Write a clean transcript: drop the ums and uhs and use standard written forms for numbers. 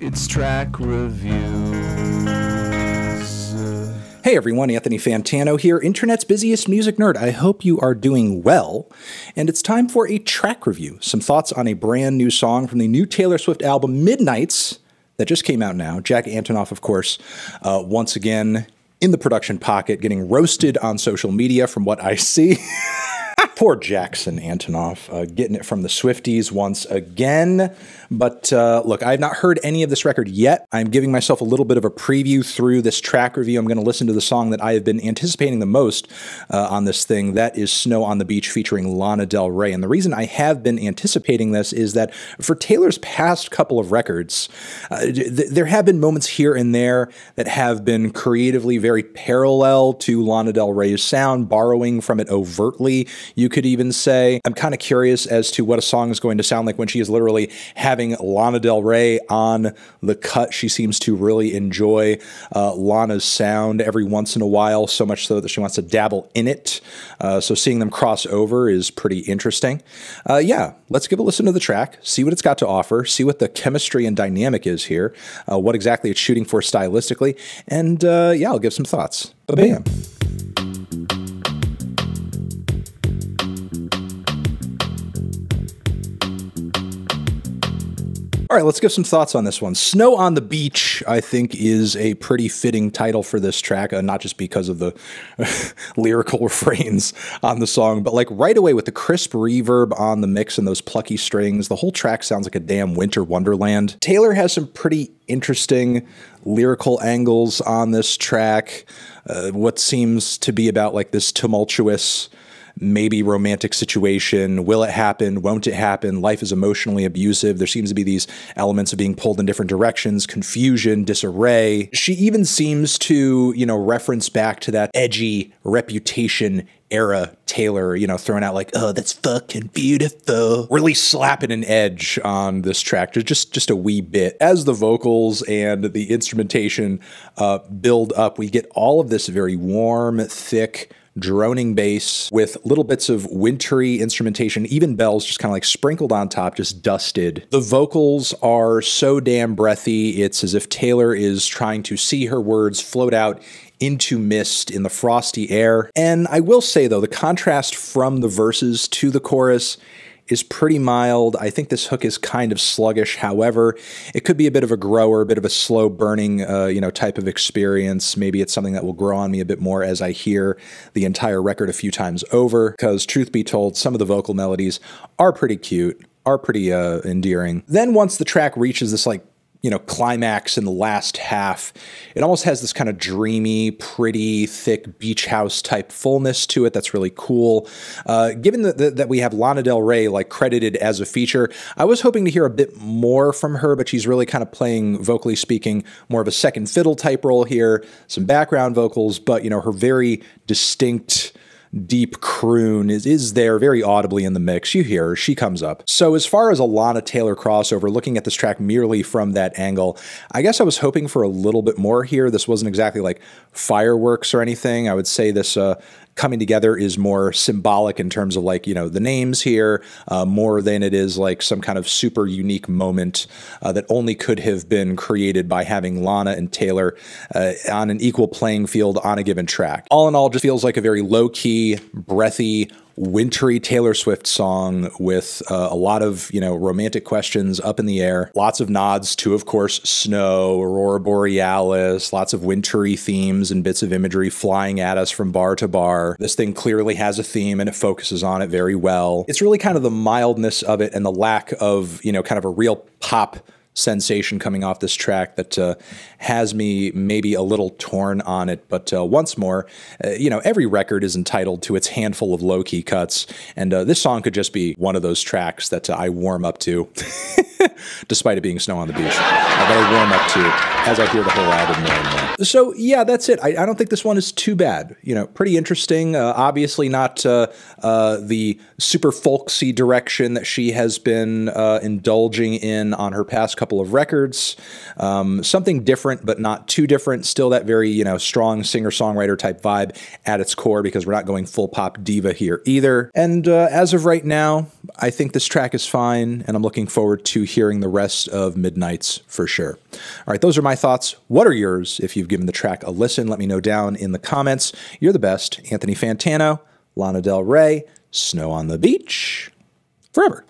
It's track reviews. Hey everyone, Anthony Fantano here, internet's busiest music nerd. I hope you are doing well. And it's time for a track review. Some thoughts on a brand new song from the new Taylor Swift album, Midnights, that just came out now. Jack Antonoff, of course, once again in the production pocket, getting roasted on social media from what I see. Poor Jackson Antonoff, getting it from the Swifties once again. But look, I have not heard any of this record yet. I'm giving myself a little bit of a preview through this track review. I'm going to listen to the song that I have been anticipating the most on this thing. That is Snow on the Beach featuring Lana Del Rey. And the reason I have been anticipating this is that for Taylor's past couple of records, there have been moments here and there that have been creatively very parallel to Lana Del Rey's sound, borrowing from it overtly. You could even say, I'm kind of curious as to what a song is going to sound like when she is literally having Lana Del Rey on the cut. She seems to really enjoy Lana's sound every once in a while, so much so that she wants to dabble in it. So seeing them cross over is pretty interesting. Yeah, let's give a listen to the track, see what it's got to offer, see what the chemistry and dynamic is here, what exactly it's shooting for stylistically, and yeah, I'll give some thoughts. Ba-bam. All right, let's give some thoughts on this one. Snow on the Beach, I think, is a pretty fitting title for this track, not just because of the lyrical refrains on the song, but like right away with the crisp reverb on the mix and those plucky strings, the whole track sounds like a damn winter wonderland. Taylor has some pretty interesting lyrical angles on this track, what seems to be about like this tumultuous maybe romantic situation. Will it happen? Won't it happen? Life is emotionally abusive. There seems to be these elements of being pulled in different directions, confusion, disarray. She even seems to, reference back to that edgy Reputation era Taylor, throwing out like, oh, that's fucking beautiful. Really slapping an edge on this track, just a wee bit. As the vocals and the instrumentation build up, we get all of this very warm, thick, droning bass with little bits of wintry instrumentation, even bells just kind of like sprinkled on top, just dusted. The vocals are so damn breathy. It's as if Taylor is trying to see her words float out into mist in the frosty air. And I will say though, the contrast from the verses to the chorus is pretty mild. I think this hook is kind of sluggish. However, it could be a bit of a grower, a bit of a slow burning, type of experience. Maybe it's something that will grow on me a bit more as I hear the entire record a few times over, because truth be told, some of the vocal melodies are pretty cute, are pretty endearing. Then once the track reaches this climax in the last half, it almost has this kind of dreamy, pretty, thick beach house type fullness to it that's really cool. Given that we have Lana Del Rey credited as a feature, I was hoping to hear a bit more from her, but she's really kind of playing, vocally speaking, more of a second fiddle type role here, some background vocals, but her very distinct deep croon is there very audibly in the mix. You hear her, she comes up. So as far as a Lana Taylor crossover, looking at this track merely from that angle, I guess I was hoping for a little bit more here. This wasn't exactly like fireworks or anything. I would say this coming together is more symbolic in terms of the names here, more than it is like some kind of super unique moment that only could have been created by having Lana and Taylor on an equal playing field on a given track. All in all, just feels like a very low-key, breathy, wintry Taylor Swift song with a lot of, romantic questions up in the air. Lots of nods to, of course, snow, aurora borealis, lots of wintry themes and bits of imagery flying at us from bar to bar. This thing clearly has a theme and it focuses on it very well. It's really kind of the mildness of it and the lack of, kind of a real pop sensation coming off this track that has me maybe a little torn on it. But once more, every record is entitled to its handful of low-key cuts, and this song could just be one of those tracks that I warm up to, despite it being Snow on the Beach, that I warm up to as I hear the whole album more and more. So yeah, that's it. I don't think this one is too bad. Pretty interesting. Obviously not the super folksy direction that she has been indulging in on her past couple couple of records. Something different, but not too different. Still that very, strong singer-songwriter type vibe at its core, because we're not going full pop diva here either. And as of right now, I think this track is fine, and I'm looking forward to hearing the rest of Midnight's for sure. All right, those are my thoughts. What are yours? If you've given the track a listen, let me know down in the comments. You're the best. Anthony Fantano, Lana Del Rey, Snow on the Beach, forever.